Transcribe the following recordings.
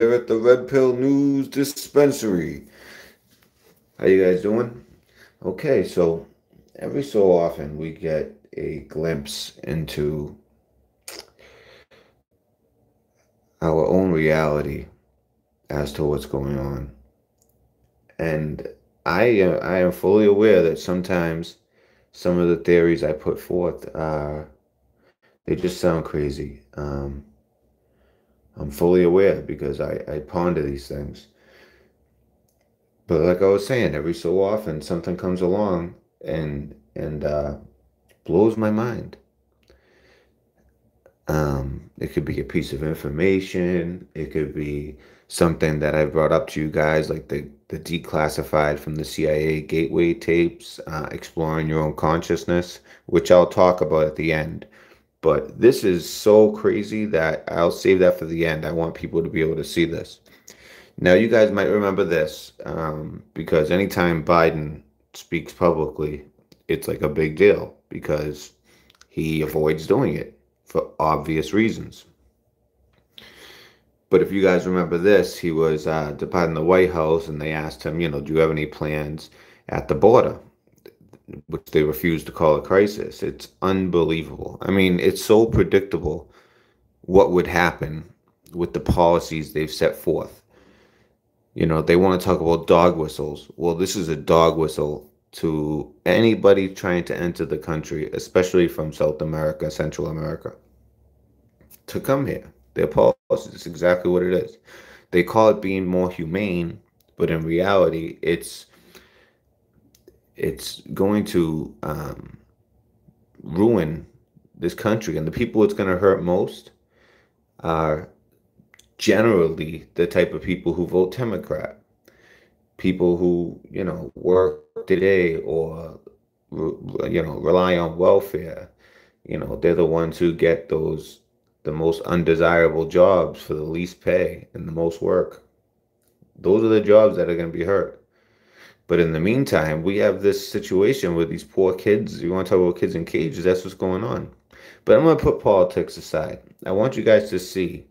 at the Red Pill News Dispensary. How you guys doing? Okay, so every so often we get a glimpse into our own reality as to what's going on. And I am fully aware that sometimes some of the theories I put forth they just sound crazy. I'm fully aware because I ponder these things. But like I was saying, every so often something comes along and blows my mind. It could be a piece of information. It could be something that I brought up to you guys, like the declassified from the CIA gateway tapes, exploring your own consciousness, which I'll talk about at the end. But this is so crazy that I'll save that for the end. I want people to be able to see this. Now, you guys might remember this because anytime Biden speaks publicly, it's like a big deal because he avoids doing it for obvious reasons. But if you guys remember this, he was departing the White House and they asked him, do you have any plans at the border? Which they refused to call a crisis. It's unbelievable. I mean, it's so predictable what would happen with the policies they've set forth. They want to talk about dog whistles. Well, this is a dog whistle to anybody trying to enter the country, especially from South America, Central America, to come here. Their policy is exactly what it is. They call it being more humane, but in reality, it's going to ruin this country, and the people it's going to hurt most are generally the type of people who vote Democrat. People who, work today or, rely on welfare. They're the ones who get the most undesirable jobs for the least pay and the most work. Those are the jobs that are going to be hurt. But in the meantime, we have this situation with these poor kids. You want to talk about kids in cages? That's what's going on. But I'm going to put politics aside. I want you guys to see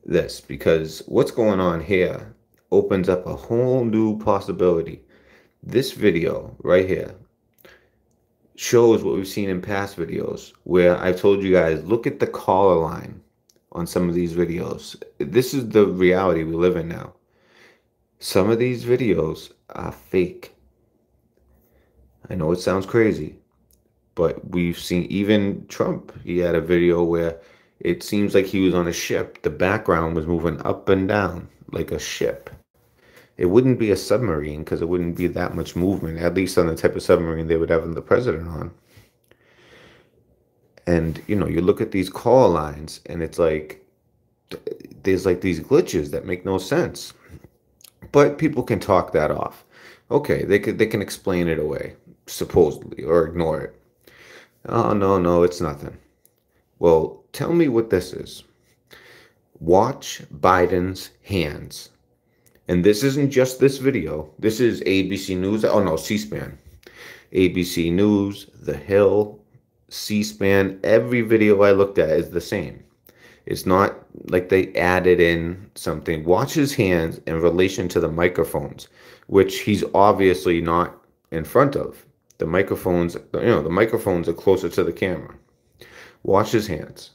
this because what's going on here opens up a whole new possibility. This video right here shows what we've seen in past videos where I've told you guys, look at the caller line on some of these videos. This is the reality we live in now. Some of these videos are fake. I know it sounds crazy, but we've seen even Trump. He had a video where it seems like he was on a ship. The background was moving up and down like a ship. It wouldn't be a submarine because it wouldn't be that much movement, at least on the type of submarine they would have the president on. And, you look at these call lines and it's like, there's like these glitches that make no sense. But people can talk that off. Okay, they can explain it away, supposedly, or ignore it. Oh, no, no, it's nothing. Well, tell me what this is. Watch Biden's hands. And this isn't just this video. This is ABC News. Oh, no, C-SPAN. ABC News, The Hill, C-SPAN. Every video I looked at is the same. It's not like they added in something. Watch his hands in relation to the microphones, which he's obviously not in front of. The microphones, the microphones are closer to the camera. Watch his hands.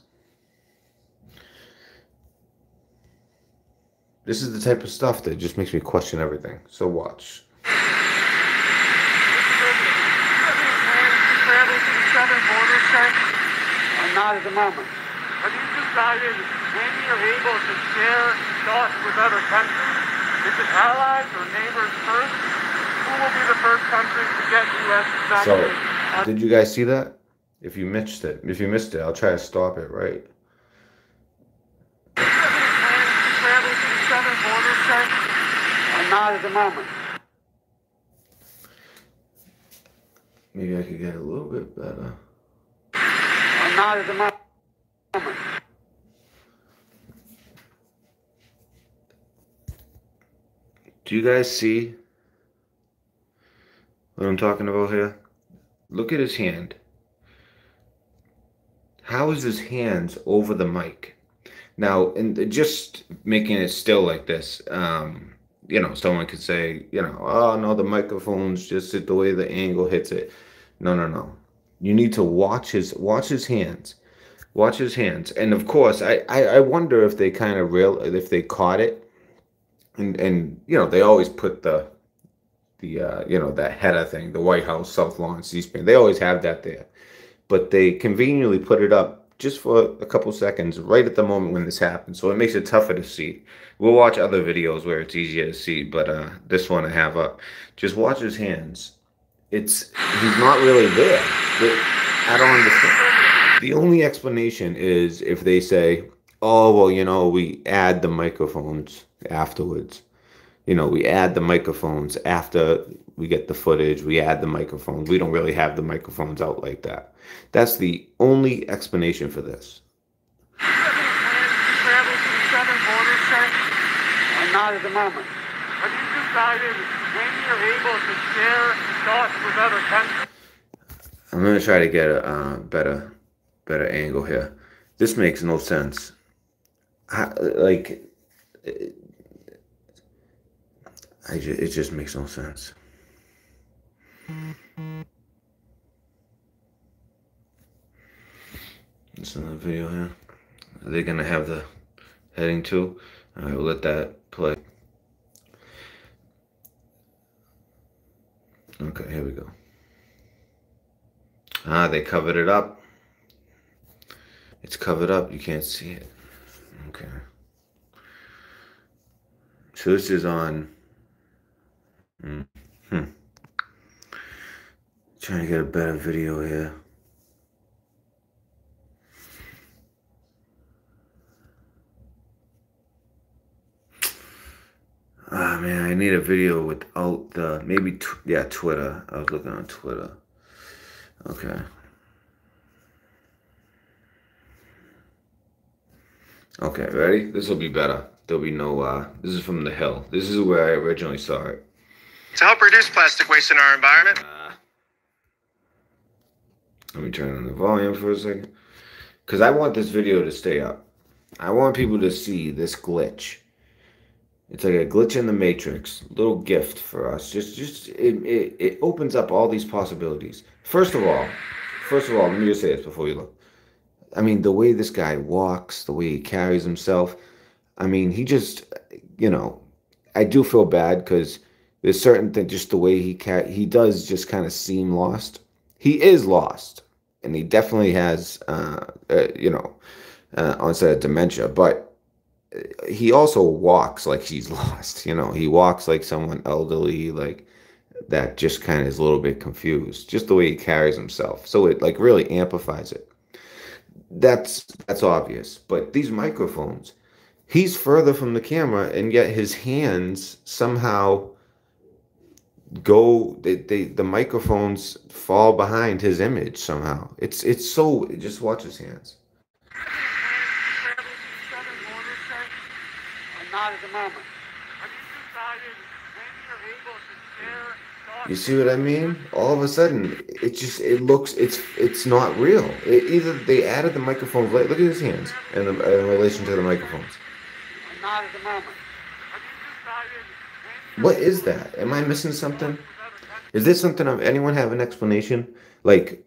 This is the type of stuff that just makes me question everything. So watch. Not at the moment. Have you decided when you're able to share thoughts with other countries? Is it allies or neighbors first? Who will be the first country to get U.S. vaccines? So, did you guys see that? If you missed it, I'll try to stop it, right? Do you have any plans to travel to the southern border, sir? Not at the moment. Maybe I could get a little bit better. Not at the moment. Do you guys see what I'm talking about here? Look at his hand. How is his hands over the mic? Now, and just making it still like this, someone could say, oh no, the microphone's just the way the angle hits it. No, no, no. You need to watch his hands. Watch his hands. And of course, I wonder if they kind of if they caught it, and they always put that header thing, the White House, South Lawn, C-SPAN. They always have that there. But they conveniently put it up just for a couple seconds right at the moment when this happens. So it makes it tougher to see. We'll watch other videos where it's easier to see, but this one I have up. Just watch his hands. He's not really there. But I don't understand. The only explanation is if they say, oh, well, we add the microphones afterwards. We add the microphones after we get the footage. We add the microphones. We don't really have the microphones out like that. That's the only explanation for this. Do you have any plans to travel to the southern border, sir? Not at the moment. Have you decided when you're able to share thoughts with other countries? I'm gonna try to get a better angle here. This makes no sense. It just makes no sense. It's another video here. Are they gonna have the heading too? All right, we'll let that play. Okay, here we go. They covered it up. It's covered up. You can't see it. Okay. So this is on. Trying to get a better video here. Ah, man, I need a video without the Twitter. I was looking on Twitter. Okay. Okay, ready? This will be better. There'll be no, this is from The Hill. This is where I originally saw it. To help reduce plastic waste in our environment. Let me turn on the volume for a second. Because I want this video to stay up. I want people to see this glitch. It's like a glitch in the matrix. Little gift for us. It opens up all these possibilities. First of all, let me just say this before you look. I mean, the way this guy walks, the way he carries himself. I mean, he just, I do feel bad because there's certain things, just the way he does just kind of seem lost. He is lost, and he definitely has, onset of dementia, but he also walks like he's lost. He walks like someone elderly, like that just kind of is a little bit confused, just the way he carries himself. So it like really amplifies it. That's obvious. But these microphones, he's further from the camera, and yet his hands somehow the microphones fall behind his image somehow. It's so, just watch his hands. Not at the moment. Have you decided when you're able to share thoughts? You see what I mean? All of a sudden, it's not real. Either they added the microphones late. Look at his hands in relation to the microphones. Not at the moment. Have you decided when What is that? Am I missing something? Is this something anyone have an explanation? Like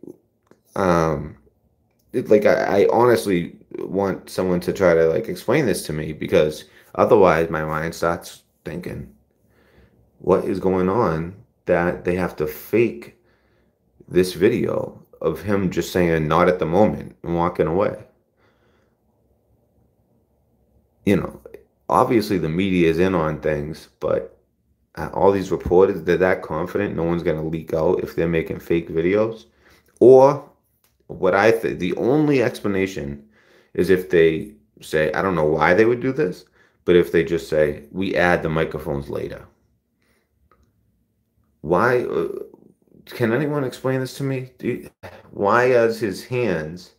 I honestly want someone to try to like explain this to me, because otherwise my mind starts thinking, what is going on that they have to fake this video of him just saying not at the moment and walking away? Obviously the media is in on things, but all these reporters, they're that confident no one's going to leak out if they're making fake videos? Or what I think, the only explanation is if they say, I don't know why they would do this, but if they just say, we add the microphones later. Why? Can anyone explain this to me? Why is his hands?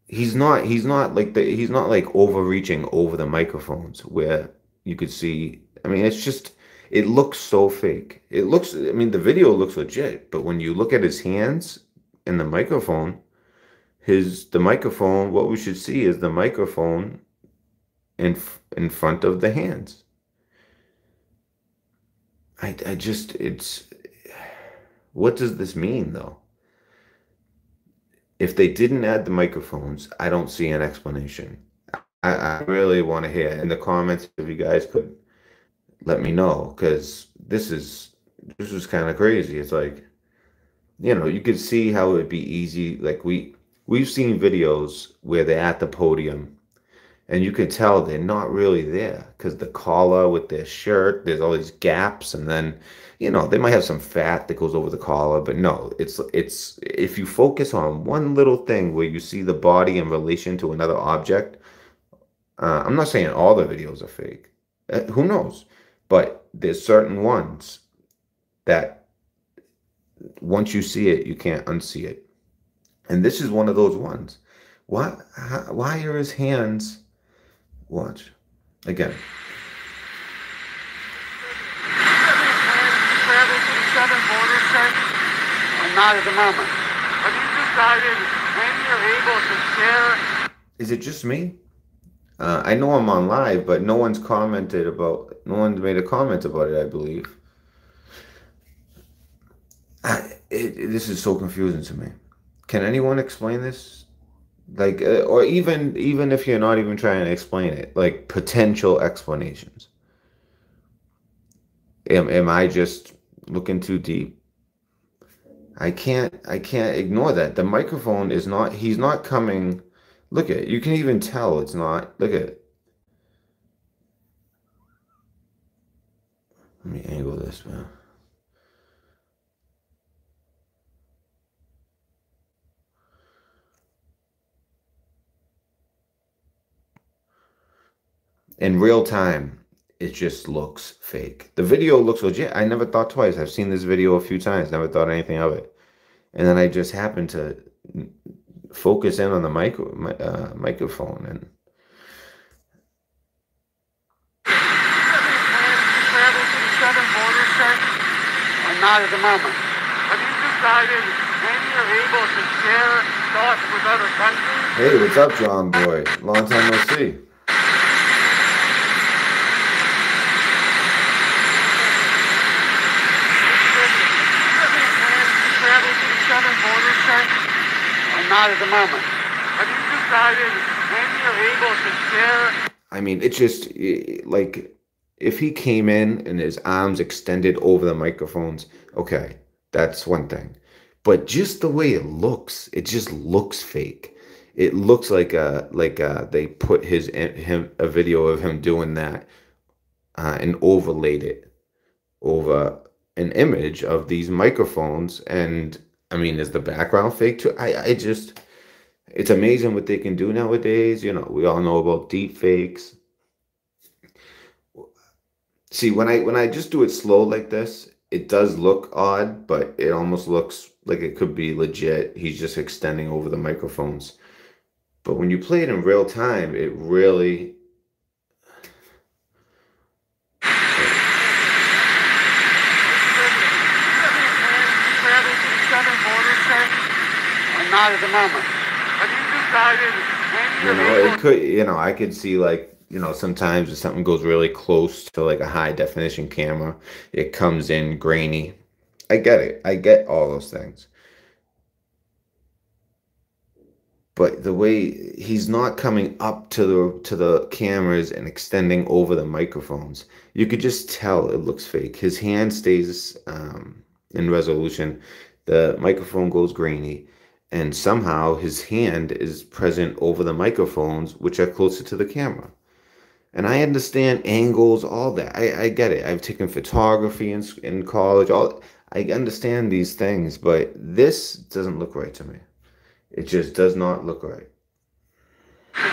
He's not like overreaching over the microphones where you could see. I mean, it looks so fake. The video looks legit, but when you look at his hands and the microphone, the microphone, what we should see is the microphone in front of the hands. I just, what does this mean though? If they didn't add the microphones, I don't see an explanation. I really want to hear in the comments if you guys could let me know, because this was kind of crazy. It's like, you could see how it would be easy. Like we've seen videos where they're at the podium and you can tell they're not really there because the collar with their shirt, there's all these gaps, and then they might have some fat that goes over the collar, but no, it's if you focus on one little thing where you see the body in relation to another object. I'm not saying all the videos are fake. Who knows? But there's certain ones that once you see it, you can't unsee it. And this is one of those ones. Why are his hands? Watch. Again. Travel to the southern border, sir? Not at the moment. Have you decided when you're able to share? Is it just me? I know I'm on live, but no one's made a comment about it, I believe. This is so confusing to me. Can anyone explain this? Like, or even if you're not even trying to explain it, like potential explanations. Am I just looking too deep? I can't ignore that. The microphone is not, he's not coming. Look at it. You can even tell it's not. Look at it. Let me angle this, man. In real time, it just looks fake. The video looks legit. I never thought twice. I've seen this video a few times, never thought anything of it. And then I just happened to focus in on the microphone and Travel to the southern border, sir? Not at the moment. Have you decided when you're able to share thoughts with other countries? hey, what's up, John Boy? Long time no see. Travel to the southern border, sir? Not at the moment. Have you decided when you're able to share? I mean, it's just like if he came in and his arms extended over the microphones, okay, that's one thing. But just the way it just looks fake. It looks like they put a video of him doing that and overlaid it over an image of these microphones. And I mean, is the background fake too? It's amazing what they can do nowadays. We all know about deep fakes. See, when I just do it slow like this, it does look odd, but it almost looks like it could be legit. He's just extending over the microphones. But when you play it in real time, it really... Travel to the southern border, sir? Not at the moment. Have you decided when you're able? It could, I could see like, sometimes if something goes really close to like a high definition camera, it comes in grainy. I get it. I get all those things. But the way he's not coming up to the cameras and extending over the microphones, you could just tell it looks fake. His hand stays in resolution. The microphone goes grainy. And somehow his hand is present over the microphones, which are closer to the camera. And I understand angles, all that. I get it. I've taken photography in college. I understand these things, but this doesn't look right to me. It just does not look right. Travel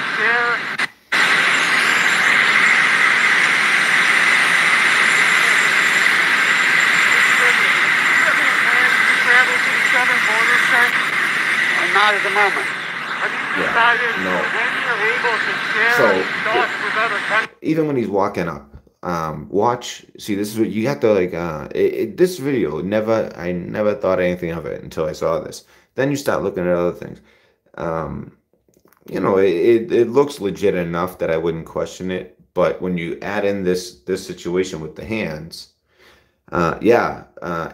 to the southern border, sir? Not at the moment. Have you decided when you're able to share thoughts with other countries? Even when he's walking up, watch. See, this is what you have to like. This video I never thought anything of it until I saw this. Then you start looking at other things. Um, it looks legit enough that I wouldn't question it. But when you add in this situation with the hands, yeah,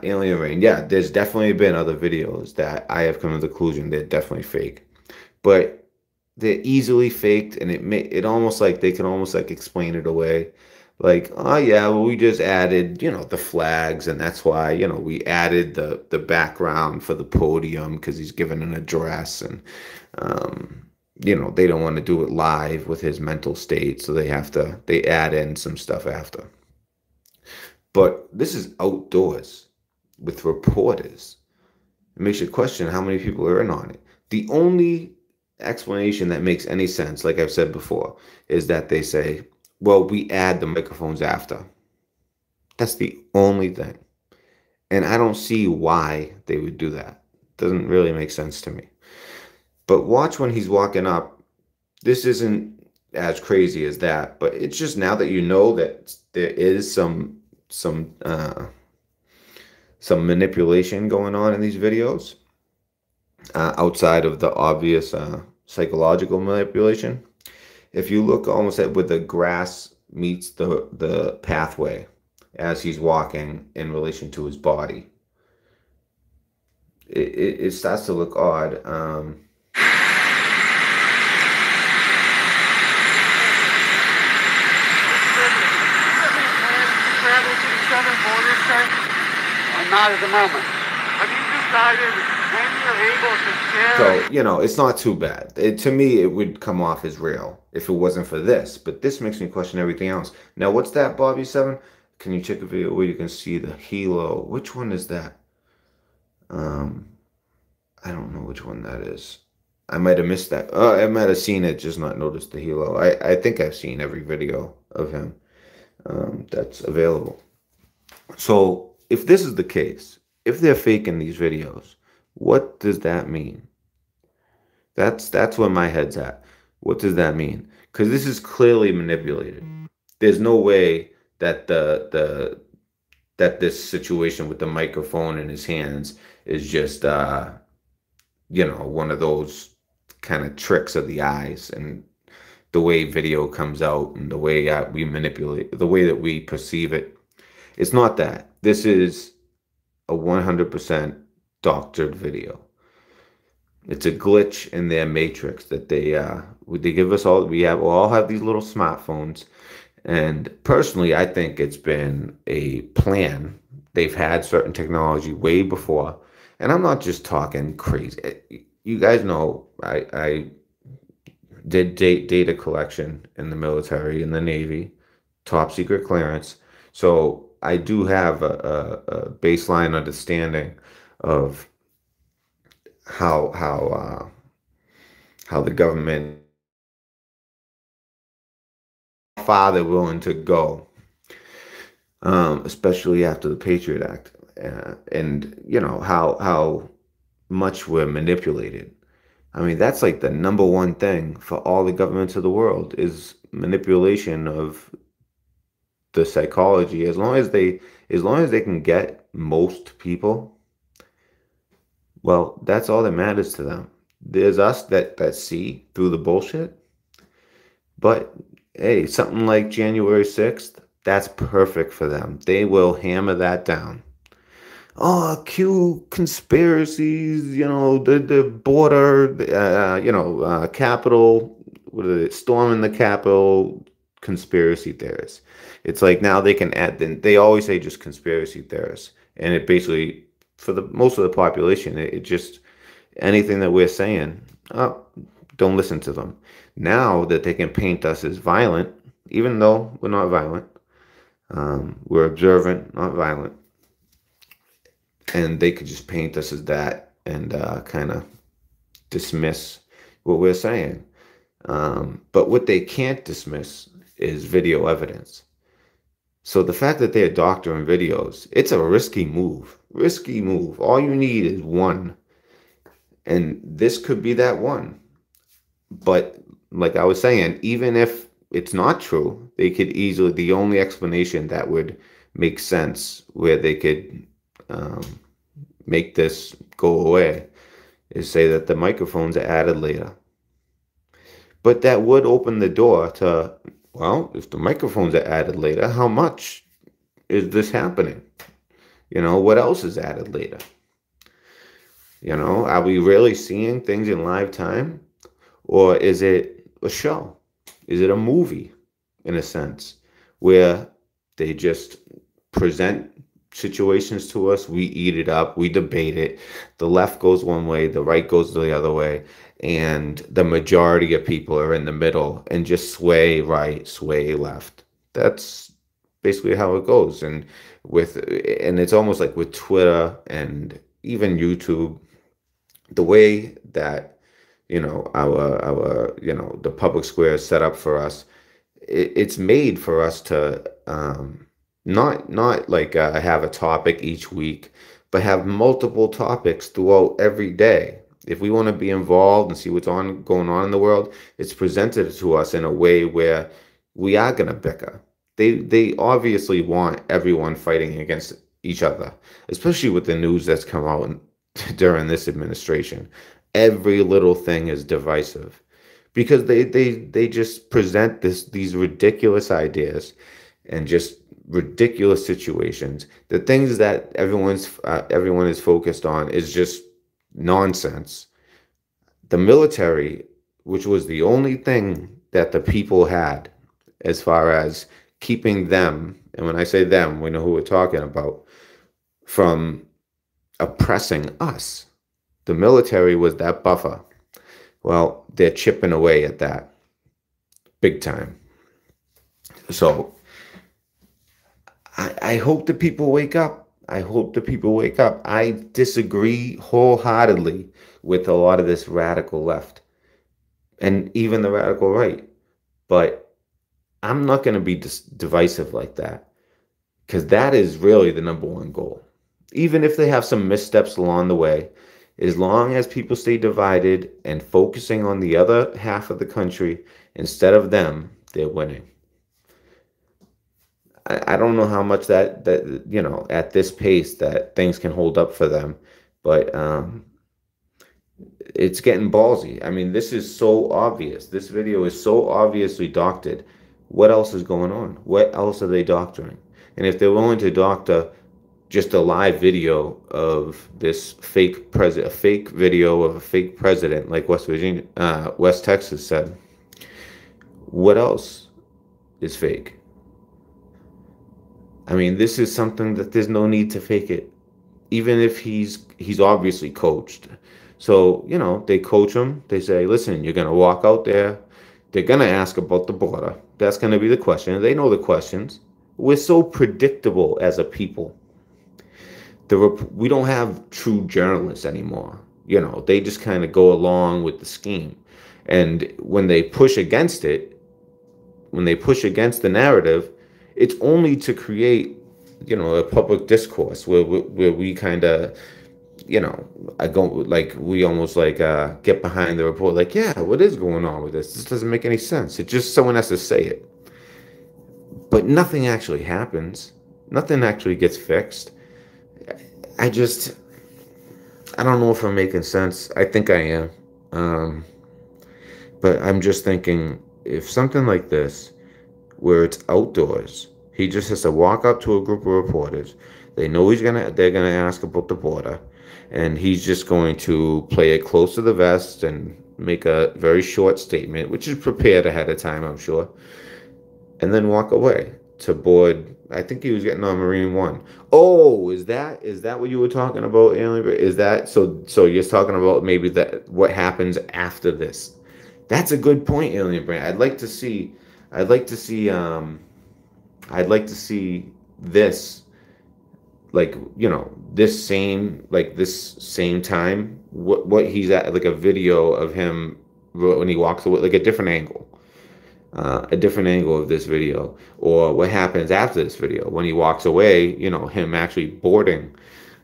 Alien Rain, yeah, there's definitely been other videos that I have come to the conclusion they're definitely fake. But they're easily faked, and it almost like they can almost like explain it away. Like, oh yeah, well, we just added, the flags, and that's why, we added the background for the podium because he's given an address, and they don't want to do it live with his mental state, so they add in some stuff after. But this is outdoors with reporters. It makes you question how many people are in on it. The only explanation that makes any sense, like I've said before, is that they say, well, we add the microphones after. That's the only thing. And I don't see why they would do that. Doesn't really make sense to me. But watch when he's walking up. This isn't as crazy as that, but it's just now that you know that there is some manipulation going on in these videos, outside of the obvious psychological manipulation. If you look almost at where the grass meets the pathway as he's walking in relation to his body, it starts to look odd. Not at the moment. Have you decided when you're able to share? So, it's not too bad. To me, it would come off as real if it wasn't for this. But this makes me question everything else. Now, what's that, Bobby 7? Can you check a video where you can see the helo? Which one is that? I don't know which one that is. I might have missed that. I might have seen it, just not noticed the helo. I think I've seen every video of him that's available. So, if this is the case, if they're faking these videos, what does that mean? That's where my head's at. What does that mean? Because this is clearly manipulated. There's no way that that this situation with the microphone in his hands is just one of those kind of tricks of the eyes and the way video comes out and the way we manipulate, the way that we perceive it. It's not that. This is a 100% doctored video. It's a glitch in their matrix that they give us all. We all have these little smartphones, and personally, I think it's been a plan. They've had certain technology way before, and I'm not just talking crazy. You guys know I did data collection in the military, in the Navy, top secret clearance. So I do have a baseline understanding of how the government, how far they're willing to go, especially after the Patriot Act, and how much we're manipulated. I mean, that's like the number one thing for all the governments of the world is manipulation of the psychology. As long as they can get most people, well, that's all that matters to them. There's us that see through the bullshit. But hey, something like January 6th, that's perfect for them. They will hammer that down. Oh, Q conspiracies, the border, Capitol, what is it, storming the Capitol, conspiracy theorists. It's like now they can add, they always say just conspiracy theorists. And it basically, for the most of the population, it just, anything that we're saying, don't listen to them. Now that they can paint us as violent, even though we're not violent, we're observant, not violent. And they could just paint us as that and kind of dismiss what we're saying. But what they can't dismiss is video evidence. So the fact that they're doctoring videos, it's a risky move. Risky move. All you need is one. And this could be that one. But like I was saying, even if it's not true, they could easily, the only explanation that would make sense where they could make this go away is say that the microphones are added later. But that would open the door to, well, if the microphones are added later, how much is this happening? What else is added later? Are we really seeing things in live time? Or is it a show? Is it a movie, in a sense, where they just present situations to us, we eat it up, we debate it, the left goes one way, the right goes the other way, and the majority of people are in the middle and just sway right, sway left. That's basically how it goes. And it's almost like with Twitter and even YouTube, the way that our the public square is set up for us, it's made for us to not like have a topic each week, but have multiple topics throughout every day. If we want to be involved and see what's going on in the world, it's presented to us in a way where we are going to bicker. They obviously want everyone fighting against each other, especially with the news that's come out during this administration. Every little thing is divisive because they just present these ridiculous ideas and just ridiculous situations. The things that everyone is focused on is just nonsense. The military, which was the only thing that the people had as far as keeping them, and when I say them, we know who we're talking about, from oppressing us. The military was that buffer. Well, they're chipping away at that big time. So I hope the people wake up. I hope the people wake up. I disagree wholeheartedly with a lot of this radical left and even the radical right. But I'm not going to be divisive like that, because that is really the number one goal. Even if they have some missteps along the way, as long as people stay divided and focusing on the other half of the country instead of them, they're winning. I don't know how much that at this pace that things can hold up for them, but it's getting ballsy. I mean, this is so obvious. This video is so obviously doctored. What else is going on? What else are they doctoring? And if they're willing to doctor just a live video of this fake president, a fake video of a fake president, like West Texas said, what else is fake? I mean, this is something that there's no need to fake it, even if he's obviously coached. So, they coach him. They say, listen, you're going to walk out there. They're going to ask about the border. That's going to be the question. They know the questions. We're so predictable as a people. We don't have true journalists anymore. They just kind of go along with the scheme. And when they push against it, when they push against the narrative, it's only to create, a public discourse where we kind of, I go like we almost like get behind the report, like, yeah, what is going on with this? This doesn't make any sense. It's just someone has to say it, but nothing actually happens. Nothing actually gets fixed. I don't know if I'm making sense. I think I am, but I'm just thinking, if something like this, where it's outdoors, he just has to walk up to a group of reporters. They know they're gonna ask about the border, and he's just going to play it close to the vest and make a very short statement, which is prepared ahead of time, I'm sure, and then walk away to board. I think he was getting on Marine One. Oh, is that what you were talking about, Alien? Is that so you're talking about maybe that what happens after this? That's a good point, Alien Brand. I'd like to see this, like, this same time, what he's at, like a video of him when he walks away, like a different angle of this video, or what happens after this video when he walks away, him actually boarding.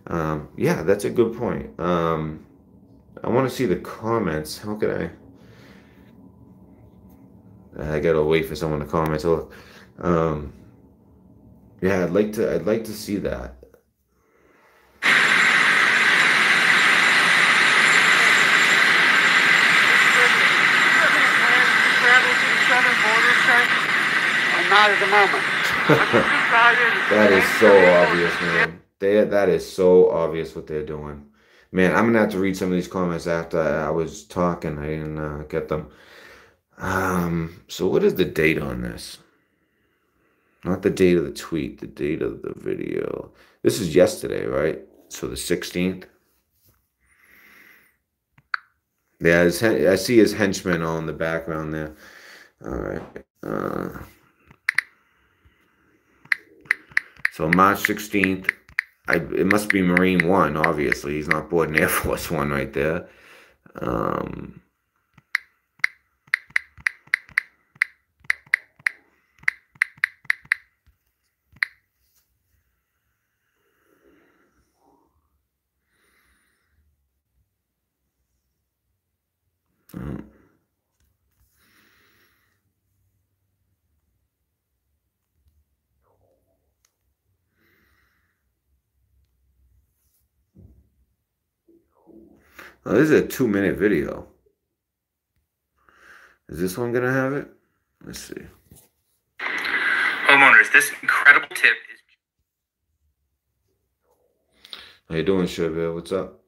Yeah, that's a good point. I want to see the comments. How could I gotta wait for someone to comment. So, yeah, I'd like to see that. not at the moment. That is so obvious, man. That is so obvious what they're doing. Man, I'm gonna have to read some of these comments after I was talking. I didn't get them. So what is the date on this? Not the date of the tweet, the date of the video. This is yesterday, right? So the 16th. Yeah, I see his henchmen all in the background there. All right. So March 16th. It must be Marine One, obviously. He's not boarding Air Force One right there. Oh, this is a 2-minute video. Is this one gonna have it? Let's see. Homeowners, this incredible tip is... How you doing, Shabir? What's up?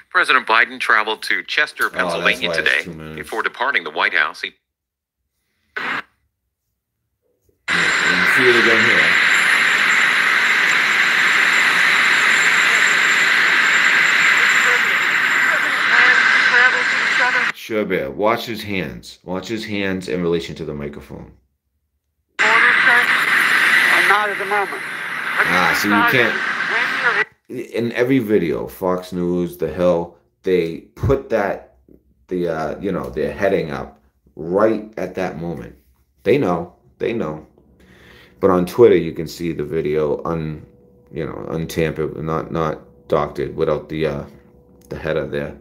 President Biden traveled to Chester, Pennsylvania today. Before departing the White House, he... See it again here. Shabir, watch his hands. Watch his hands in relation to the microphone. I'm not at the moment. So you can't. In every video, Fox News, The Hill, they put that their heading up right at that moment. They know. But on Twitter, you can see the video untampered, not doctored, without the header there.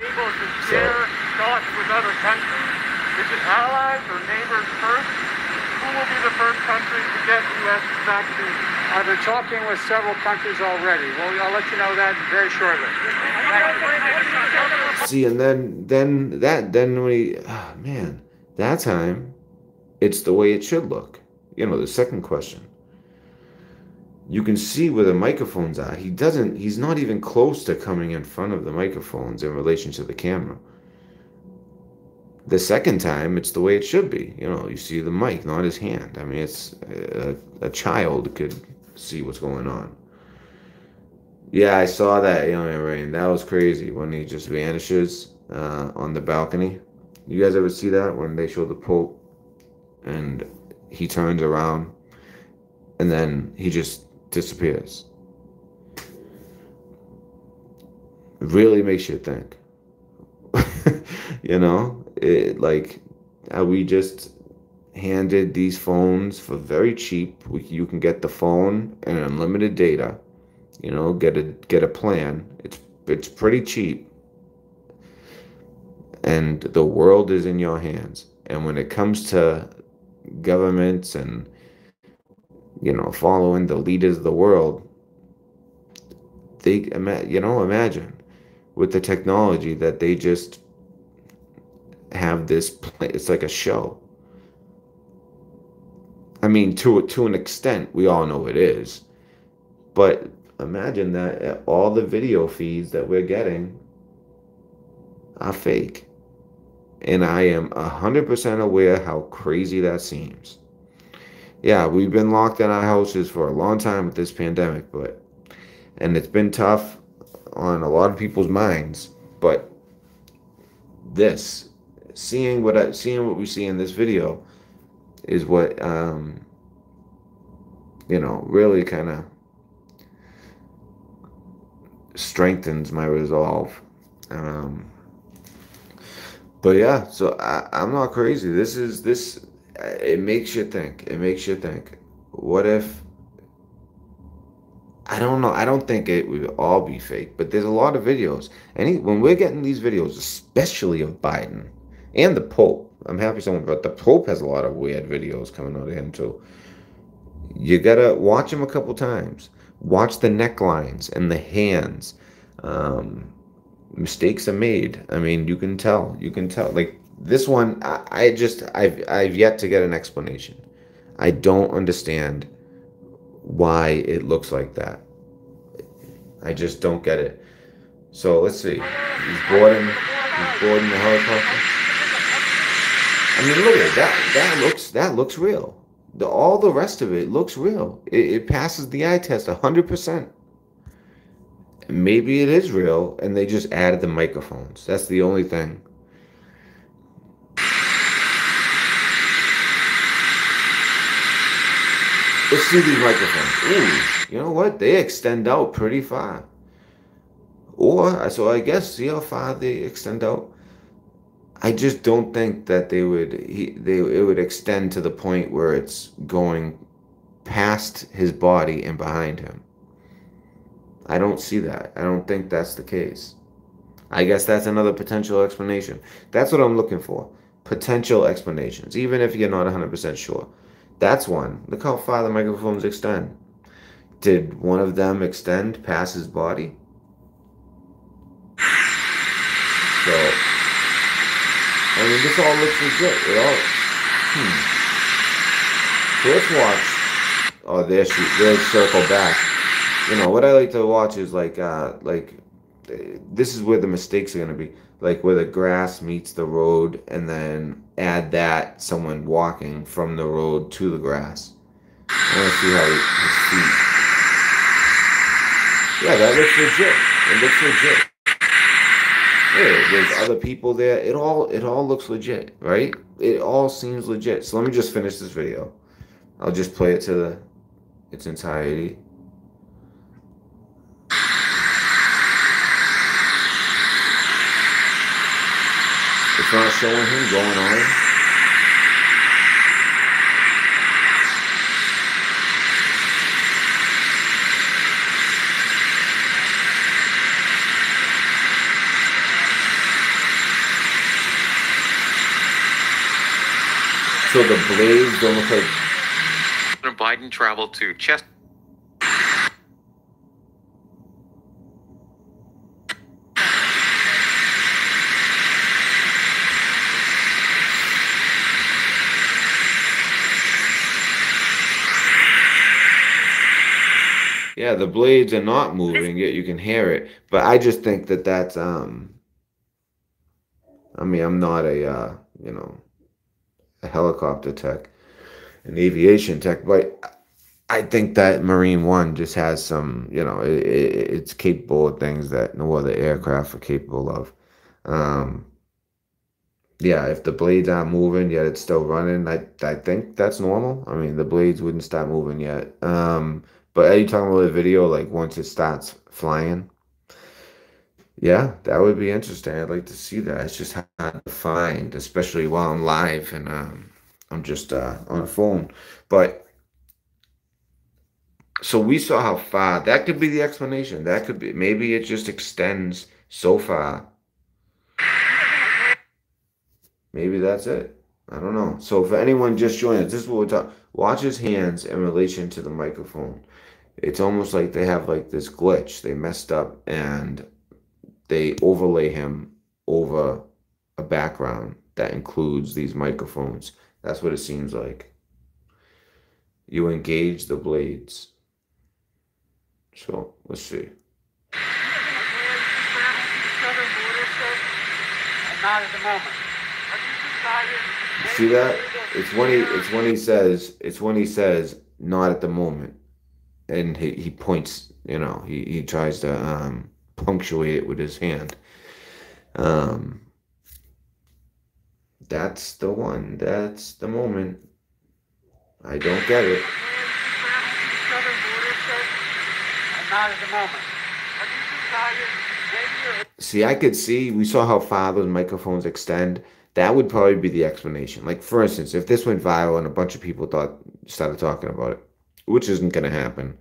Able to share thoughts with other countries? Is it allies or neighbors first? Who will be the first country to get U.S. vaccine? I've been talking with several countries already. Well, I'll let you know that very shortly. See, and then we, man, that time, it's the way it should look. The second question. You can see where the microphones are. He's not even close to coming in front of the microphones in relation to the camera. The second time, it's the way it should be. You see the mic, not his hand. I mean, it's a child could see what's going on. Yeah, I saw that, Rain. That was crazy when he just vanishes on the balcony. You guys ever see that when they show the Pope and he turns around and then he just disappears? It really makes you think. How we just handed these phones for very cheap. You can get the phone and unlimited data. Get a plan. It's pretty cheap. And the world is in your hands. And when it comes to governments and following the leaders of the world, they imagine with the technology that they just have this it's like a show. I mean, to an extent, we all know it is, but imagine that all the video feeds that we're getting are fake. And I am 100% aware how crazy that seems. Yeah, we've been locked in our houses for a long time with this pandemic, and it's been tough on a lot of people's minds. But seeing what we see in this video is what really kind of strengthens my resolve. But yeah, so I'm not crazy. It makes you think. What if, I don't know. I don't think it would all be fake, but there's a lot of videos. When we're getting these videos, especially of Biden and the Pope, I'm happy someone brought the Pope has a lot of weird videos coming out of him too. You gotta watch him a couple times. Watch the necklines and the hands. Mistakes are made. I mean, you can tell. You can tell. Like this one, I've yet to get an explanation. I don't understand why it looks like that. I just don't get it. So let's see. He's boarding the helicopter. I mean, look at that. That looks real. All the rest of it looks real. It passes the eye test 100%. Maybe it is real, and they just added the microphones. That's the only thing. Let's see these microphones. Ooh, you know what? They extend out pretty far. Or, so I guess, see how far they extend out? I just don't think that it would extend to the point where it's going past his body and behind him. I don't see that. I don't think that's the case. I guess that's another potential explanation. That's what I'm looking for. Potential explanations, even if you're not 100% sure. That's one. Look how far the microphones extend. Did one of them extend past his body? So, I mean, this all looks legit. It all. So let's watch. Oh, there's circle back. You know what I like to watch is like this is where the mistakes are gonna be. Like where the grass meets the road, and then add that someone walking from the road to the grass. I want to see how his feet. Yeah, that looks legit. It looks legit. Yeah, there's other people there. It all looks legit, right? It all seems legit. So let me just finish this video. I'll just play it to its entirety. It's not showing him going on. So the blades don't look like. Biden traveled to Chester. Yeah, the blades are not moving, yet you can hear it. But I just think that that's I mean, I'm not a you know, a helicopter tech, an aviation tech, but I think that Marine One just has some, you know, it's capable of things that no other aircraft are capable of. Yeah, if the blades aren't moving yet it's still running, I think that's normal. I mean, the blades wouldn't stop moving yet. But are you talking about a video like once it starts flying? Yeah, that would be interesting. I'd like to see that. It's just hard to find, especially while I'm live and I'm just on the phone. But so we saw how far. That could be the explanation. That could be, maybe it just extends so far. Maybe that's it. I don't know. So for anyone just joining us, this is what we're talking. Watch his hands in relation to the microphone. It's almost like they have like this glitch. They messed up and they overlay him over a background that includes these microphones. That's what it seems like. You engage the blades. So let's see. Not at the moment. See that? It's when he says not at the moment. And he points, you know, he tries to punctuate it with his hand. That's the one. That's the moment. I don't get it. Not at the moment. See, I could see, we saw how far those microphones extend. That would probably be the explanation. Like, for instance, if this went viral and a bunch of people started talking about it, which isn't going to happen.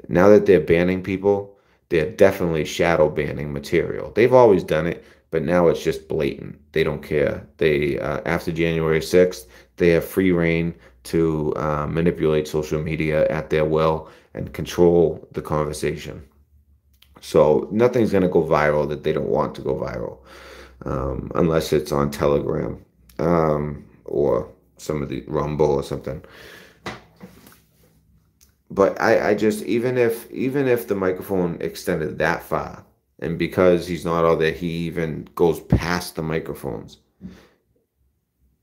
Now that they're banning people, they're definitely shadow banning material. They've always done it, but now it's just blatant. They don't care. They after January 6th, they have free reign to manipulate social media at their will and control the conversation. So nothing's going to go viral that they don't want to go viral, unless it's on Telegram, or some of the Rumble or something. But I just, even if the microphone extended that far, and because he's not all there, he even goes past the microphones,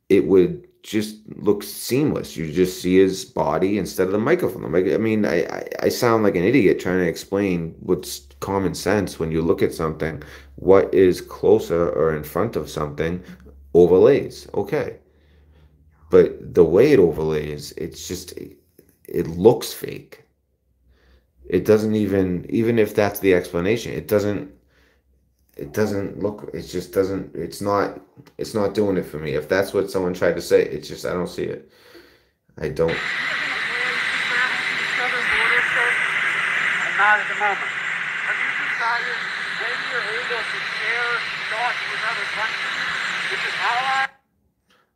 it would just look seamless. You just see his body instead of the microphone. I mean, I sound like an idiot trying to explain what's common sense when you look at something. What is closer or in front of something overlays, okay. But the way it overlays, it's just, it looks fake. It doesn't even if that's the explanation, it doesn't look, it just doesn't, it's not doing it for me. If that's what someone tried to say, it's just, I don't see it. I don't. Not at the moment. Have you decided when you're able to share thoughts with other countries, with allies?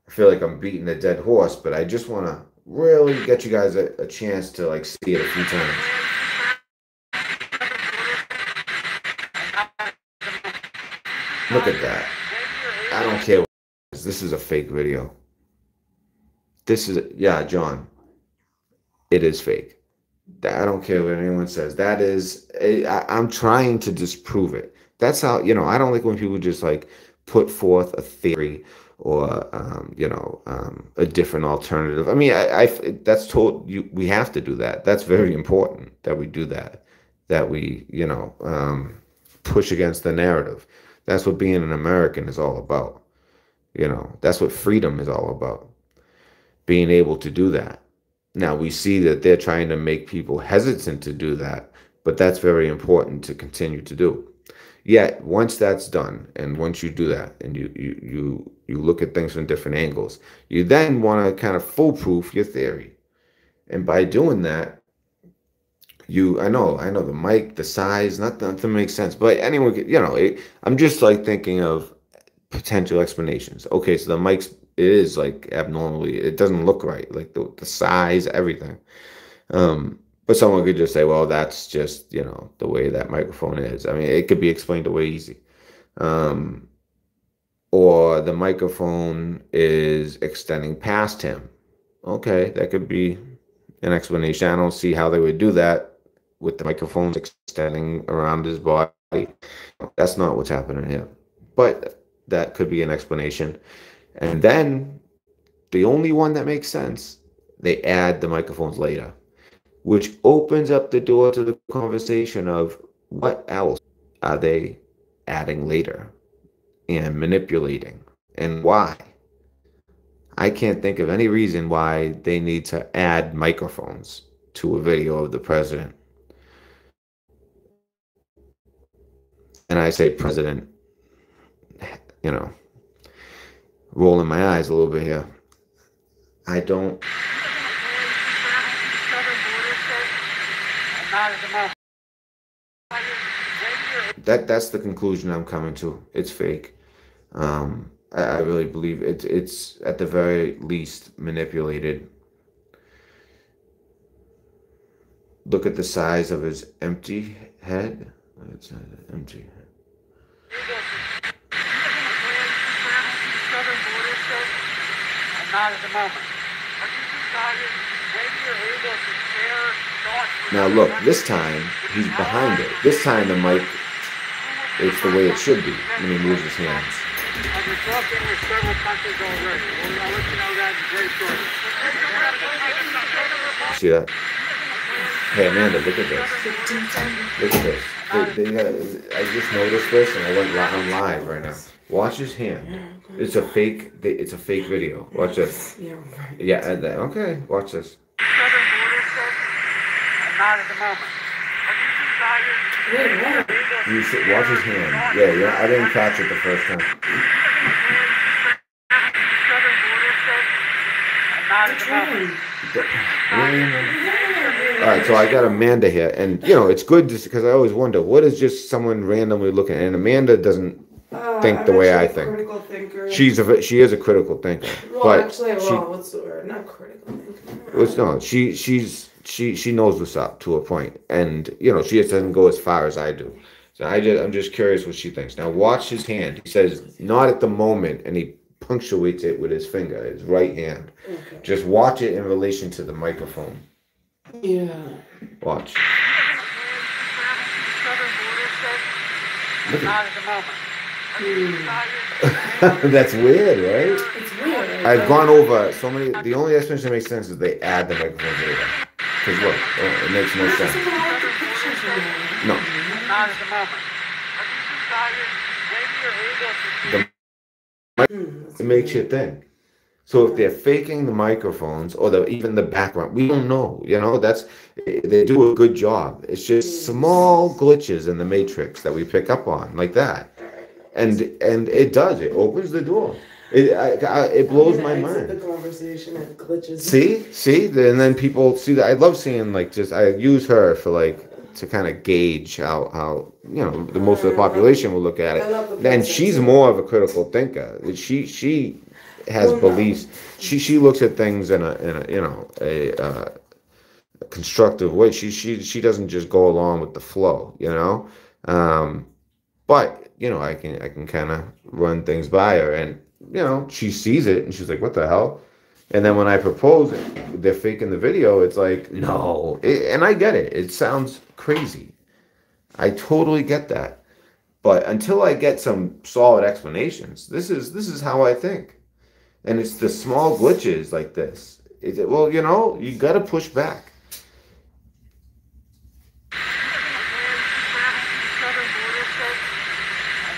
I feel like I'm beating a dead horse, but I just want to really get you guys a chance to like see it a few times. Look at that. I don't care what it is. This is a fake video. This is, yeah, John. It is fake. I don't care what anyone says. That is, I'm trying to disprove it. That's how, you know, I don't like when people just like put forth a theory or, you know, a different alternative. I mean, that's told you, we have to do that. That's very important that we do that, that we, you know, push against the narrative. That's what being an American is all about. You know, that's what freedom is all about. Being able to do that. Now, we see that they're trying to make people hesitant to do that, but that's very important to continue to do. Yet, once that's done, and once you do that, and you look at things from different angles, you then want to kind of foolproof your theory. And by doing that, I know the mic, the size, nothing makes sense. But anyone, you know, I'm just like thinking of potential explanations. Okay, so the mic, it is like abnormally, it doesn't look right, like the size, everything. But someone could just say, well, that's just, you know, the way that microphone is. I mean, it could be explained away easy. Or the microphone is extending past him. Okay, that could be an explanation. I don't see how they would do that with the microphones extending around his body. That's not what's happening here. But that could be an explanation. And then the only one that makes sense, they add the microphones later, which opens up the door to the conversation of what else are they adding later and manipulating, and why. I can't think of any reason why they need to add microphones to a video of the president. And I say president, you know, rolling my eyes a little bit here. I don't. That's the conclusion I'm coming to. It's fake. I really believe it's at the very least manipulated. Look at the size of his empty head. It's empty. Not at the moment. Now look, this time he's behind it. This time the mic, it's the way it should be when he moves his hands. I've been talking with several countries already. I'll let you know that very shortly. See that? Hey Amanda, look at this. Look at this. I just noticed this and I went on live right now. Watch his hand. It's a fake. It's a fake video. Watch this. Yeah. Okay. Watch this. Not at the moment. You should watch his hand. Yeah. I didn't catch it the first time. Not at the moment. All right, so I got Amanda here, and you know it's good because I always wonder what is just someone randomly looking, and Amanda doesn't think the way I think. Critical thinker. She is a critical thinker, well, but actually, what's the word? Not critical thinker. No, she knows what's up to a point, and you know she just doesn't go as far as I do. I'm just curious what she thinks. Now watch his hand. He says not at the moment, and he punctuates it with his finger, his right hand. Okay. Just watch it in relation to the microphone. Yeah. Watch. Not at the moment. That's weird, right? It's weird. I've gone over so many. The only explanation that makes sense is they add the microphone later. Because look, it makes no sense. No. Not at the moment. It makes you think. So if they're faking the microphones or even the background, we don't know. You know, they do a good job. It's just small glitches in the matrix that we pick up on, like that. And it does. It opens the door. It blows my mind. The conversation and glitches. See, and then people see that. I love seeing I use her for to kind of gauge how the most of the population will look at it. And she's more of a critical thinker. She has beliefs. She looks at things in a constructive way. She doesn't just go along with the flow, but I can kind of run things by her, and she sees it and she's like, what the hell? And then when I propose it, they're faking the video. It's like, no. And I get it. It sounds crazy. I totally get that. But until I get some solid explanations, this is how I think. And it's the small glitches like this. Well, you got to push back.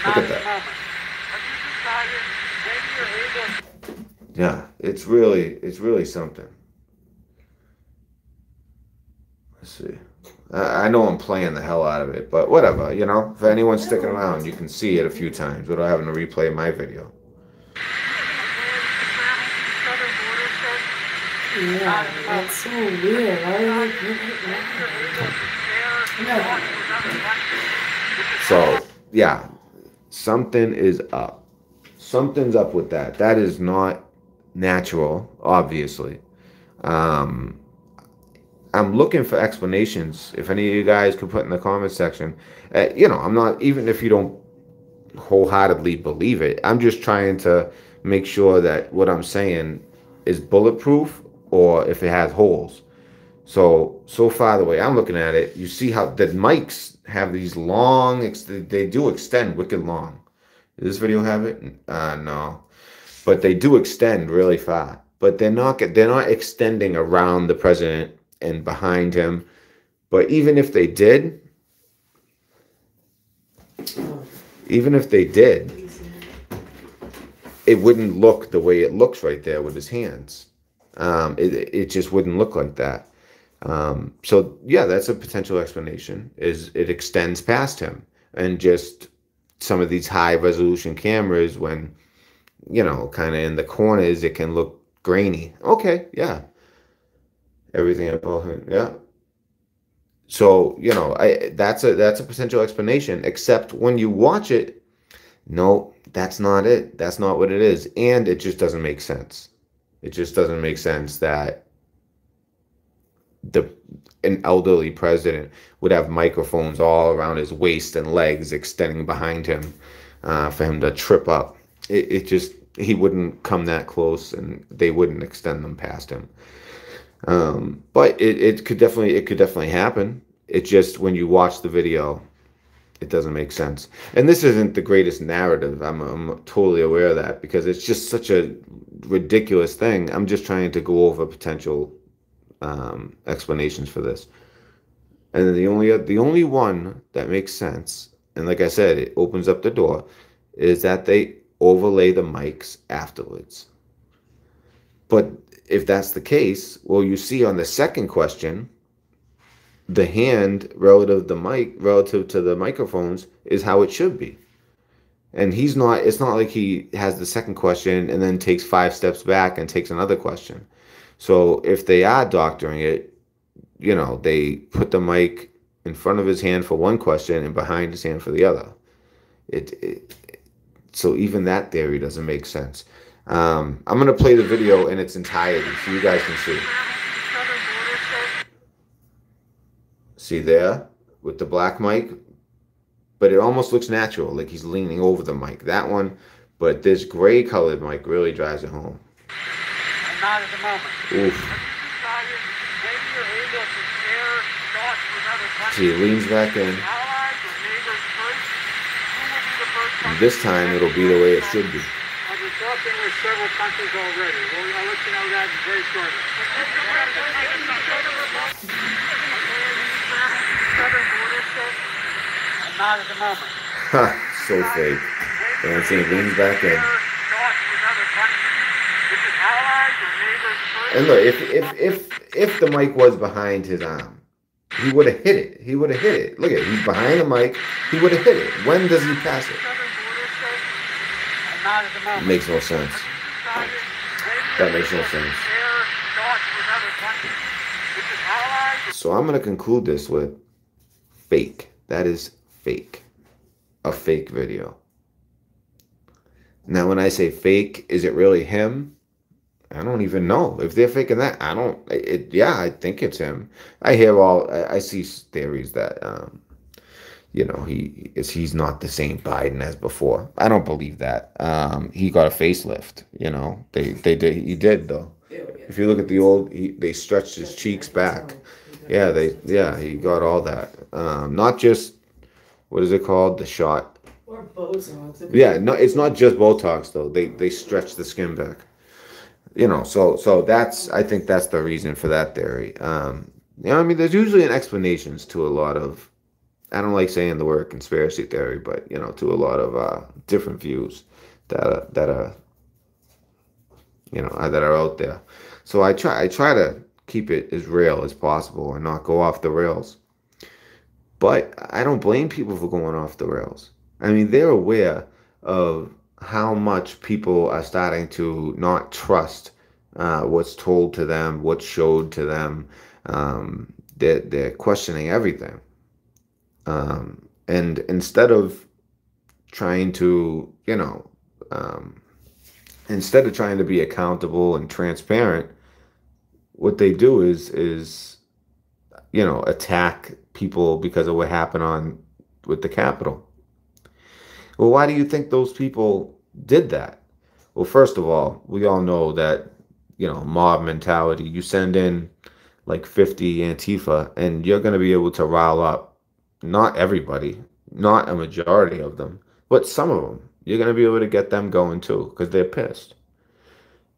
Look at that. Yeah, it's really something. Let's see. I know I'm playing the hell out of it, but whatever, If anyone's sticking around, you can see it a few times without having to replay my video. Yeah, that's so weird. So, yeah, something is up. Something's up with that. That is not natural, obviously. I'm looking for explanations. If any of you guys could put in the comment section, I'm not, even if you don't wholeheartedly believe it, I'm just trying to make sure that what I'm saying is bulletproof, or if it has holes. So far the way I'm looking at it, you see how the mics have these long, they do extend wicked long. Does this video have it? No. But they do extend really far. But they're not extending around the president and behind him. But even if they did, it wouldn't look the way it looks right there with his hands. It just wouldn't look like that. So yeah, that's a potential explanation, is it extends past him. And just some of these high resolution cameras, when kind of in the corners, it can look grainy. Okay, yeah. Everything about him, yeah. So, that's a potential explanation, except when you watch it, no, that's not it. That's not what it is. And it just doesn't make sense. It just doesn't make sense that an elderly president would have microphones all around his waist and legs extending behind him for him to trip up. He wouldn't come that close, and they wouldn't extend them past him. But it could definitely happen. It just, when you watch the video, it doesn't make sense. And this isn't the greatest narrative. I'm totally aware of that, because it's just such a ridiculous thing. I'm just trying to go over potential explanations for this. And then the only one that makes sense, and like I said, it opens up the door, is that they overlay the mics afterwards. But if that's the case, well, you see on the second question, the hand relative to the microphones is how it should be. And it's not like he has the second question and then takes 5 steps back and takes another question. So if they are doctoring it, they put the mic in front of his hand for one question and behind his hand for the other. So even that theory doesn't make sense. I'm going to play the video in its entirety so you guys can see. See there with the black mic? but it almost looks natural, like he's leaning over the mic. That one, but this gray colored mic really drives it home. Not at the moment. Oof. Have you decided when you're able to share thoughts with other countries? See, he leans back in. Allies or neighbors first? Who will be the first And country this time it'll be the way it should be. I've been talking with several countries already. Well, I'll let you know that very shortly. Not at the moment. Ha, so fake. And see, he leans back in. And look, if the mic was behind his arm, he would have hit it. He would have hit it. Look at it. He's behind the mic. He would have hit it. When does he pass it? Not at the moment. It makes no sense. That makes no sense. So I'm going to conclude this with fake. That is fake. A fake video. Now, when I say fake, is it really him? I don't even know. If they're faking that, I don't. Yeah, I think it's him. I see theories that, you know, he's not the same Biden as before. I don't believe that. He got a facelift. You know, he did though. If you look at the old, they stretched his cheeks back. Yeah, he got all that. Not just, what is it called? The shot. Or Botox. Yeah, no, it's not just Botox though. They stretch the skin back. You know, so that's, I think that's the reason for that theory. You know, I mean, there's usually an explanations to a lot of, I don't like saying the word conspiracy theory, but you know, to a lot of different views that are you know, that are out there. So I try to keep it as real as possible and not go off the rails. But I don't blame people for going off the rails. I mean, they're aware of how much people are starting to not trust what's told to them, what's showed to them. They're questioning everything. And instead of trying to, you know, instead of trying to be accountable and transparent, what they do is, you know, attack people because of what happened with the Capitol. Well, why do you think those people did that? Well, first of all, we all know that, you know, mob mentality. You send in like 50 Antifa and you're going to be able to rile up, not everybody, not a majority of them, but some of them. You're going to be able to get them going too because they're pissed.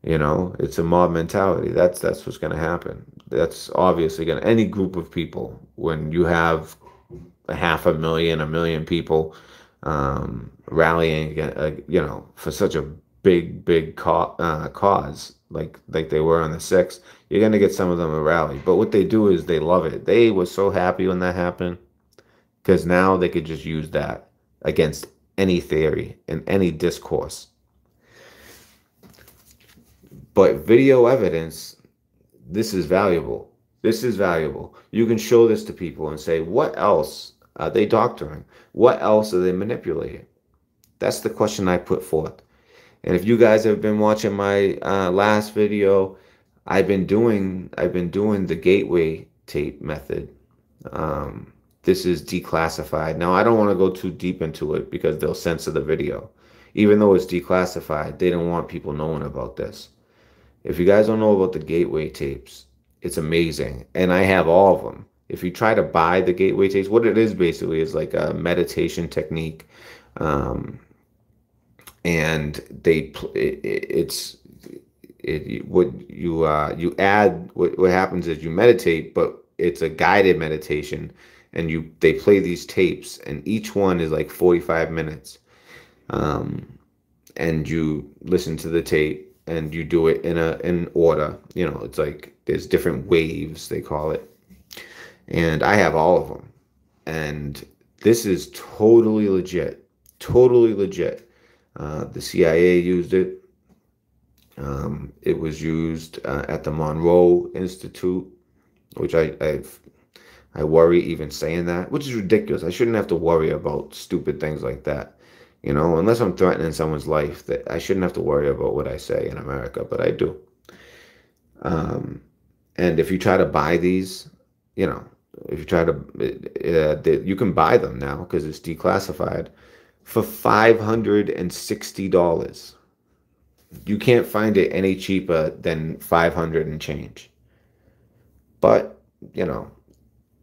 You know, it's a mob mentality. That's what's going to happen. That's obviously going to, any group of people, when you have 500,000, 1 million people rallying, you know, for such a big cause like they were on the 6th, you're going to get some of them to rally. But what they do is they love it. They were so happy when that happened because now they could just use that against any theory and any discourse. But video evidence, this is valuable. This is valuable. You can show this to people and say, what else are they doctoring? What else are they manipulating? That's the question I put forth. And if you guys have been watching my last video, I've been doing the gateway tape method. This is declassified. Now, I don't want to go too deep into it because they'll censor the video. Even though it's declassified, they don't want people knowing about this. If you guys don't know about the gateway tapes, it's amazing. And I have all of them. If you try to buy the gateway tapes, what it is basically is like a meditation technique. And what happens is you meditate, but it's a guided meditation, and they play these tapes, and each one is like 45 minutes. And you listen to the tape and you do it in order. You know, it's like there's different waves, they call it. And I have all of them. And this is totally legit. Totally legit. The CIA used it. It was used at the Monroe Institute, which I worry even saying that, which is ridiculous. I shouldn't have to worry about stupid things like that. You know, unless I'm threatening someone's life, that I shouldn't have to worry about what I say in America, but I do. And if you try to buy these, you know, if you try to, you can buy them now because it's declassified for $560. You can't find it any cheaper than 500 and change. But,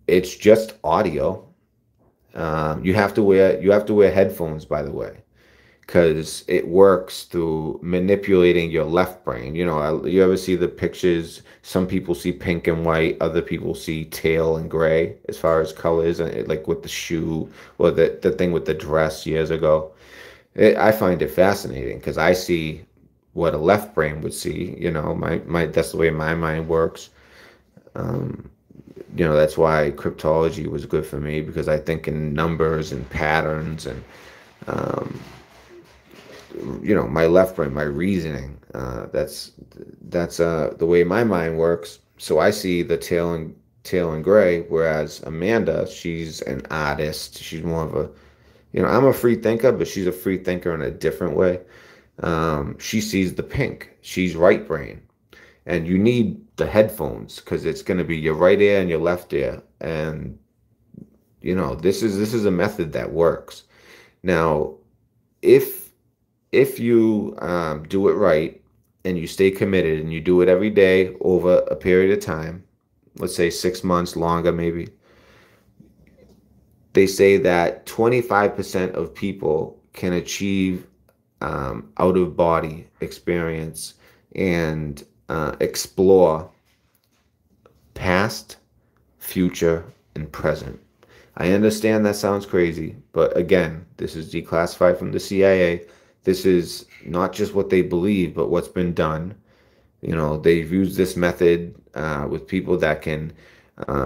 it's just audio. You have to wear headphones, by the way, because it works through manipulating your left brain. You ever see the pictures? Some people see pink and white, other people see teal and gray as far as colors, and like with the shoe or the thing with the dress years ago. I find it fascinating because I see what a left brain would see. That's the way my mind works. That's why cryptology was good for me, because I think in numbers and patterns and my left brain, my reasoning. That's the way my mind works. So I see the teal and gray, whereas Amanda, she's an artist. She's more of a, I'm a free thinker, but she's a free thinker in a different way. She sees the pink. She's right brain, and you need the headphones because it's going to be your right ear and your left ear, and this is a method that works. Now, if you do it right and you stay committed and you do it every day over a period of time, let's say 6 months, longer maybe, they say that 25% of people can achieve out-of-body experience and explore past, future, and present. I understand that sounds crazy, but again, this is declassified from the CIA. This is not just what they believe, but what's been done. They've used this method with people that can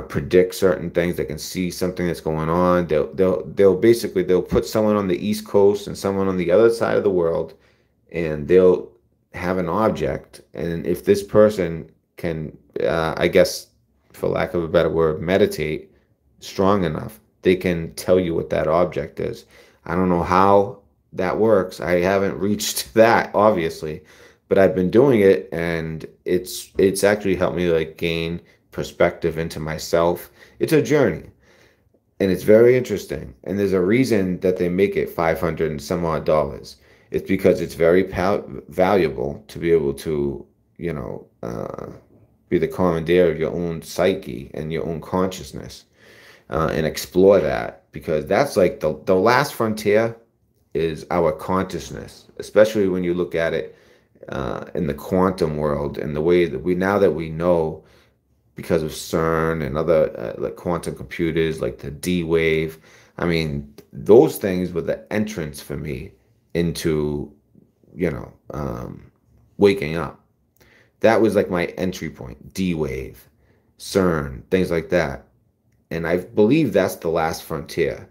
predict certain things, that can see something that's going on. They'll put someone on the East Coast and someone on the other side of the world, and they'll have an object. And if this person can, I guess, for lack of a better word, meditate strong enough, they can tell you what that object is. I don't know how that works. I haven't reached that, obviously, but I've been doing it, and it's actually helped me gain perspective into myself. It's a journey, and it's very interesting. And there's a reason that they make it $500 and some odd dollars. It's because it's very valuable to be able to, be the commandeer of your own psyche and your own consciousness, and explore that, because that's the last frontier is our consciousness, especially when you look at it in the quantum world, and the way that we know, because of CERN and other quantum computers like the D-Wave. I mean, those things were the entrance for me into, waking up. That was my entry point. D-Wave, CERN, things like that. And I believe that's the last frontier,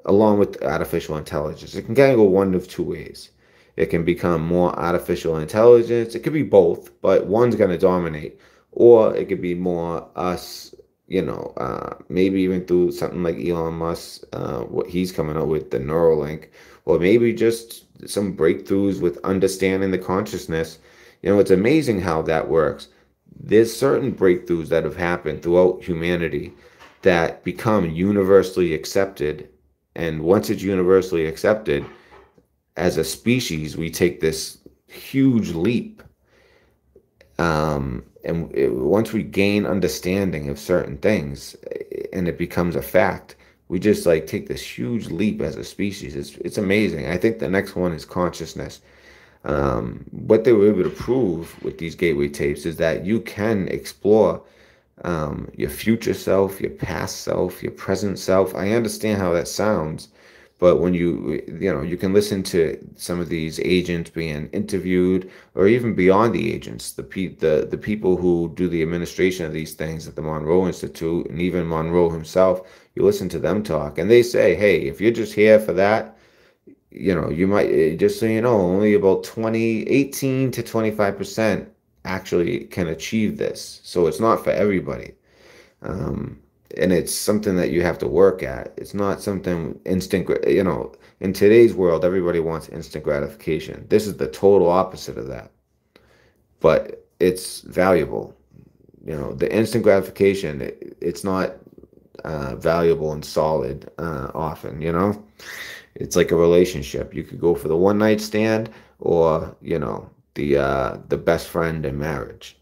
along with artificial intelligence. It can kind of go one of two ways. It can become more artificial intelligence. It could be both, but one's going to dominate. Or it could be more us, maybe even through something like Elon Musk, what he's coming up with, the Neuralink, or maybe just some breakthroughs with understanding the consciousness. It's amazing how that works. There's certain breakthroughs that have happened throughout humanity that become universally accepted. And once it's universally accepted, as a species, we take this huge leap. Once we gain understanding of certain things and it becomes a fact, we just take this huge leap as a species. It's amazing. I think the next one is consciousness. What they were able to prove with these gateway tapes is that you can explore your future self, your past self, your present self. I understand how that sounds, but when you can listen to some of these agents being interviewed, or even beyond the agents, the people who do the administration of these things at the Monroe Institute, and even Monroe himself, you listen to them talk, and they say, hey, if you're just here for that, you might, just so you know, only about 18 to 25% actually can achieve this. So it's not for everybody. And it's something that you have to work at. It's not something instant, in today's world, everybody wants instant gratification. This is the total opposite of that. But it's valuable. The instant gratification, it's not valuable and solid often, you know? It's like a relationship. You could go for the one night stand or, you know, the best friend in marriage.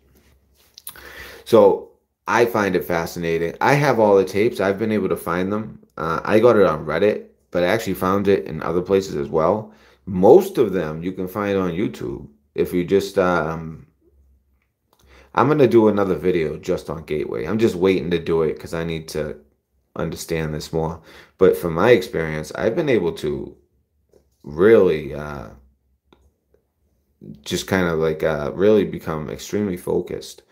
So I find it fascinating. I have all the tapes. I've been able to find them. I got it on Reddit, but I actually found it in other places as well. Most of them you can find on YouTube. If you just, I'm going to do another video just on Gateway. I'm just waiting to do it because I need to understand this more. But from my experience, I've been able to really just kind of like really become extremely focused.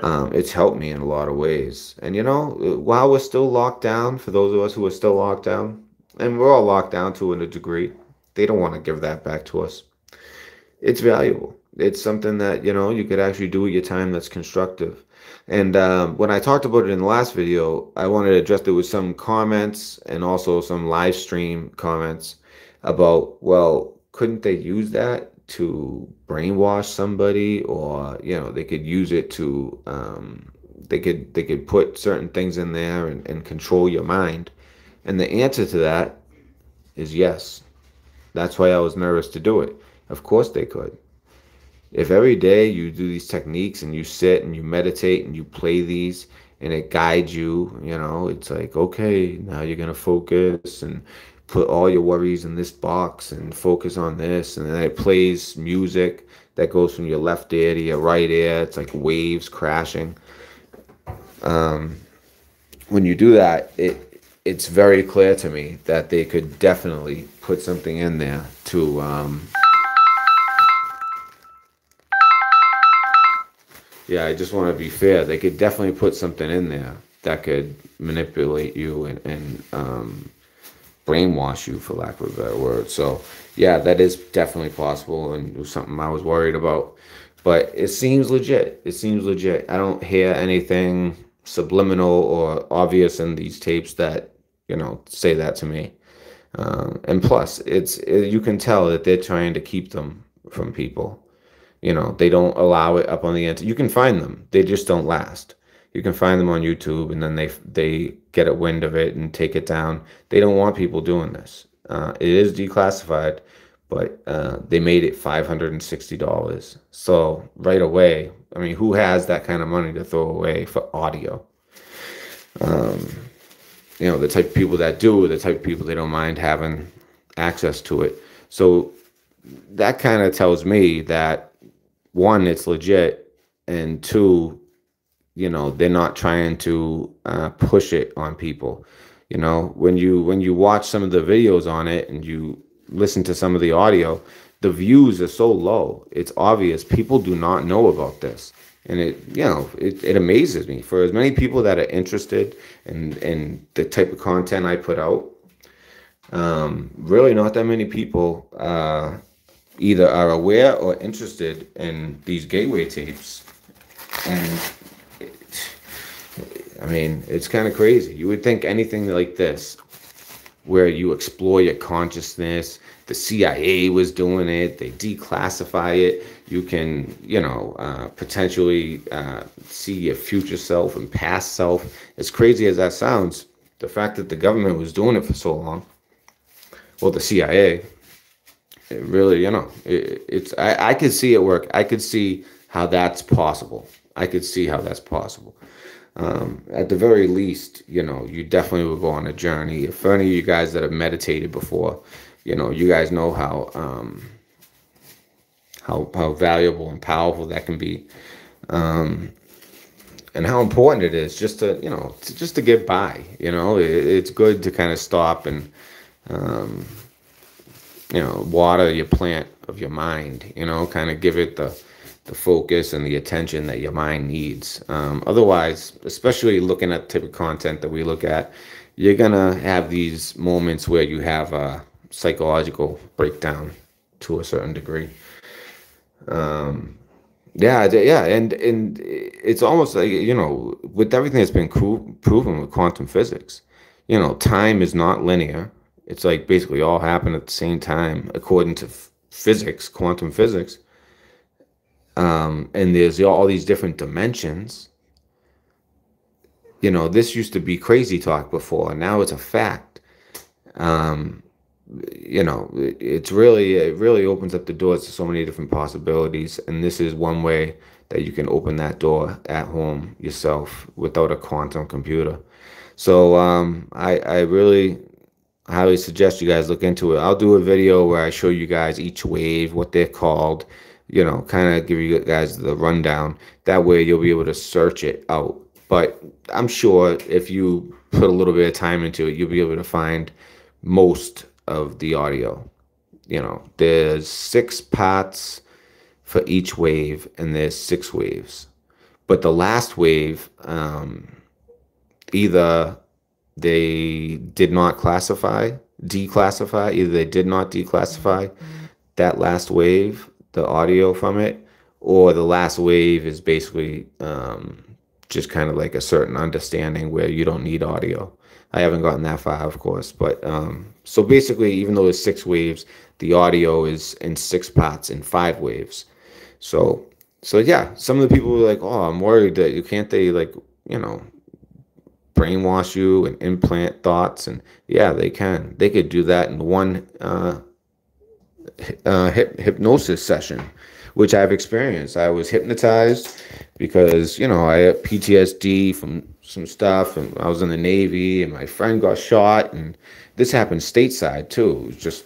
It's helped me in a lot of ways. And you know, while we're still locked down, for those of us who are still locked down, and we're all locked down to a degree, they don't want to give that back to us. It's valuable. It's something that, you know, you could actually do with your time that's constructive. And when I talked about it in the last video, I wanted to address, there was some comments and also some live stream comments about, well, couldn't they use that to brainwash somebody, or, you know, they could use it to, they could put certain things in there and control your mind. And the answer to that is yes. That's why I was nervous to do it. Of course they could. If every day you do these techniques and you sit and you meditate and you play these and it guides you, you know, it's like, okay, now you're going to focus and put all your worries in this box and focus on this. And then it plays music that goes from your left ear to your right ear. It's like waves crashing. When you do that, it's very clear to me that they could definitely put something in there to yeah, I just want to be fair. They could definitely put something in there that could manipulate you and brainwash you, for lack of a better word. So yeah, that is definitely possible, and it was something I was worried about. But it seems legit. It seems legit. I don't hear anything subliminal or obvious in these tapes that, you know, say that to me. And plus, you can tell that they're trying to keep them from people. You know, they don't allow it up on the internet. You can find them. They just don't last. You can find them on YouTube, and then they get a wind of it and take it down. They don't want people doing this. It is declassified, but they made it $560. So right away, I mean, who has that kind of money to throw away for audio? You know, the type of people that do, the type of people they don't mind having access to it. So that kind of tells me that, one, it's legit, and two, you know, they're not trying to push it on people. You know, when you watch some of the videos on it and you listen to some of the audio, the views are so low. It's obvious people do not know about this. And it amazes me, for as many people that are interested in the type of content I put out, really not that many people either are aware or interested in these gateway tapes. And I mean, it's kind of crazy. You would think anything like this, where you explore your consciousness, the CIA was doing it, they declassify it, you can, you know, potentially see your future self and past self. As crazy as that sounds, the fact that the government was doing it for so long, well, the CIA, it really, you know, I could see it work. I could see how that's possible. I could see how that's possible. At the very least, you know, you definitely will go on a journey. For any of you guys that have meditated before, you know, you guys know how valuable and powerful that can be, and how important it is just to, you know, just to get by. You know, it's good to kind of stop and you know, water your plant of your mind. You know, kind of give it the focus and the attention that your mind needs. Otherwise, especially looking at the type of content that we look at, you're gonna have these moments where you have a psychological breakdown to a certain degree. And it's almost like, you know, with everything that's been proven with quantum physics, you know, time is not linear. It's like basically all happen at the same time according to physics, quantum physics. And there's all these different dimensions. you know, this used to be crazy talk before, and now it's a fact. You know, it really opens up the doors to so many different possibilities, and this is one way that you can open that door at home yourself without a quantum computer. So I really highly suggest you guys look into it. I'll do a video where I show you guys each wave, what they're called, you know, kind of give you guys the rundown. That way you'll be able to search it out. But I'm sure if you put a little bit of time into it, you'll be able to find most of the audio. You know, there's 6 parts for each wave, and there's 6 waves. But the last wave, either they did not declassify, either they did not declassify that last wave, the audio from it, or the last wave is basically just kind of like a certain understanding where you don't need audio. I haven't gotten that far, of course, but so basically, even though there's 6 waves, the audio is in 6 parts in 5 waves. So yeah, some of the people were like, "Oh, I'm worried that they like, you know, brainwash you and implant thoughts." And yeah, they can. They could do that in one hypnosis session, which I've experienced. I was hypnotized because, you know, I had PTSD from some stuff, and I was in the Navy, and my friend got shot, and this happened stateside too. It was just,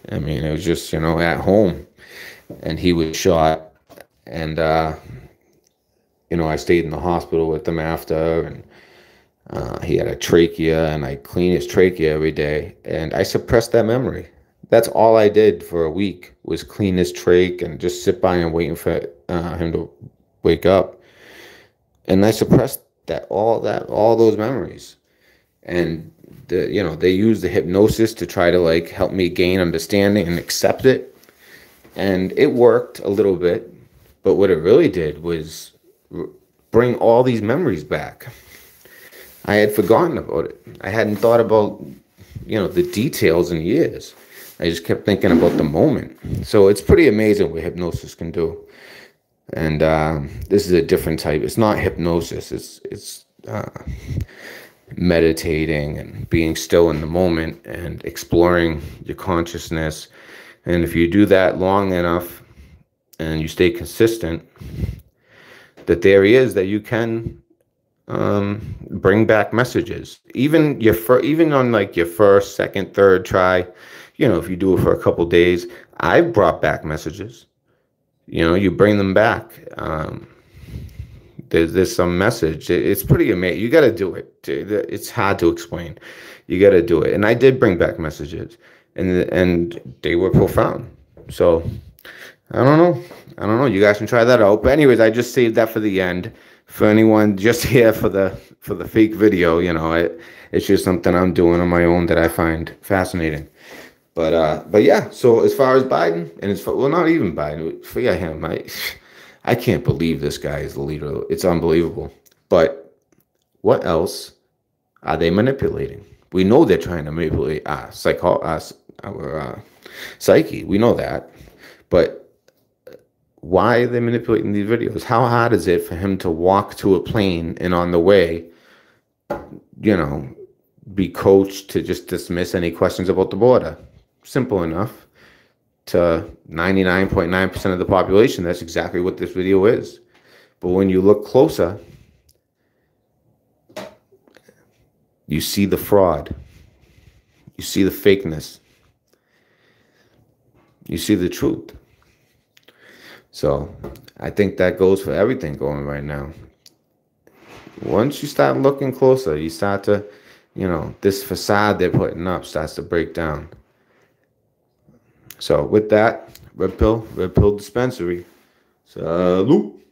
I mean, it was just, you know, at home, and he was shot, and you know, I stayed in the hospital with him after, and he had a trachea, and I cleaned his trachea every day, and I suppressed that memory. That's all I did for a week, was clean his trach and just sit by him waiting for him to wake up. And I suppressed all those memories. And you know, they use the hypnosis to try to like help me gain understanding and accept it. And it worked a little bit, but what it really did was bring all these memories back. I had forgotten about it. I hadn't thought about, you know, the details in years. I just kept thinking about the moment. So it's pretty amazing what hypnosis can do. And this is a different type. It's not hypnosis. It's meditating and being still in the moment and exploring your consciousness. And if you do that long enough and you stay consistent, the theory is that you can bring back messages. Even on like your first, second, third try, you know, if you do it for a couple days, I've brought back messages. You know, you bring them back. There's some message. It's pretty amazing. You got to do it. It's hard to explain. You got to do it. And I did bring back messages, and they were profound. So I don't know. You guys can try that out. But anyways, I just saved that for the end. For anyone just here for the fake video, you know, it's just something I'm doing on my own that I find fascinating. But yeah, so as far as Biden, and well, not even Biden, forget him. I can't believe this guy is the leader. It's unbelievable. But what else are they manipulating? We know they're trying to manipulate our psyche. We know that. But why are they manipulating these videos? How hard is it for him to walk to a plane and on the way, you know, be coached to just dismiss any questions about the border? Simple enough. To 99.9% of the population, that's exactly what this video is. But when you look closer, you see the fraud. You see the fakeness. You see the truth. So I think that goes for everything going right now. Once you start looking closer, you start to, you know, this facade they're putting up starts to break down. So with that, Red Pill Dispensary. Salute.